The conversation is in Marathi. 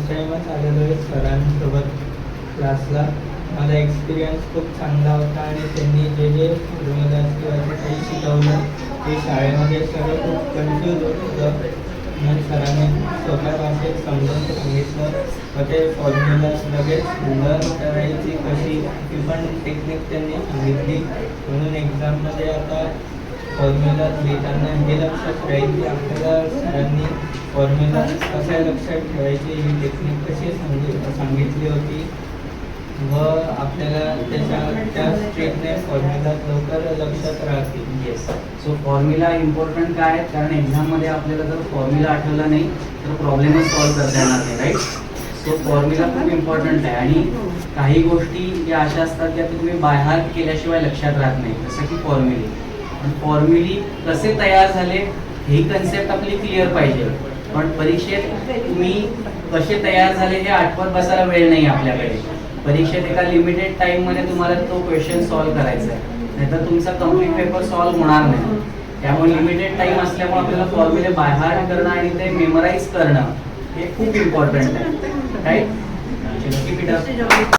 टाइमच आलेलो आहे सरांसोबत क्लासला. माझा एक्सपिरियन्स खूप चांगला होता आणि त्यांनी जे जे फॉर्म्युलाज किंवा जे काही शिकवलं ते शाळेमध्ये सगळं खूप कन्फ्यूज होत होतं. मग सरांनी सोप्या भाषेत समजून सांगितलं व ते फॉर्म्युलाज लगेच लर्न करायची कशी ती पण टेक्निक त्यांनी सांगितली. म्हणून एक्झाममध्ये आता फॉर्म्युला लिहिताना हे लक्षात राहील की आपल्याला सरांनी फॉर्म्युला कशा लक्षात ठेवायची ही टेक्निक कशी सांगितली होती व आपल्याला त्या स्ट्रीटने फॉर्म्युला लवकर लक्षात राहतील. येस. सो फॉर्म्युला इम्पॉर्टंट काय आहे, कारण एक्झाममध्ये आपल्याला जर फॉर्म्युला आठवला नाही तर प्रॉब्लेमच सॉल्व्ह करता येणार नाही, राईट. सो फॉर्म्युला खूप इम्पॉर्टंट आहे आणि काही गोष्टी या अशा असतात ज्या तुम्ही बायहार्ट केल्याशिवाय लक्षात राहत नाही, जसं की फॉर्म्युली कसे तयार झाले ही कन्सेप्ट आपली क्लिअर पाहिजे. पण परीक्षेत तुम्ही कसे तयार झाले हे आठवत बसायला वेळ नाही आपल्याकडे. परीक्षेत एका लिमिटेड टाईममध्ये तुम्हाला तो क्वेश्चन सॉल्व्ह करायचा आहे, नाहीतर तुमचा कम्प्लीट पेपर सॉल्व्ह होणार नाही. त्यामुळे लिमिटेड टाईम असल्यामुळे आपल्याला फॉर्म्युले बायहार्ट करणं आणि ते मेमोराईज करणं हे खूप इम्पॉर्टंट आहे, राईट.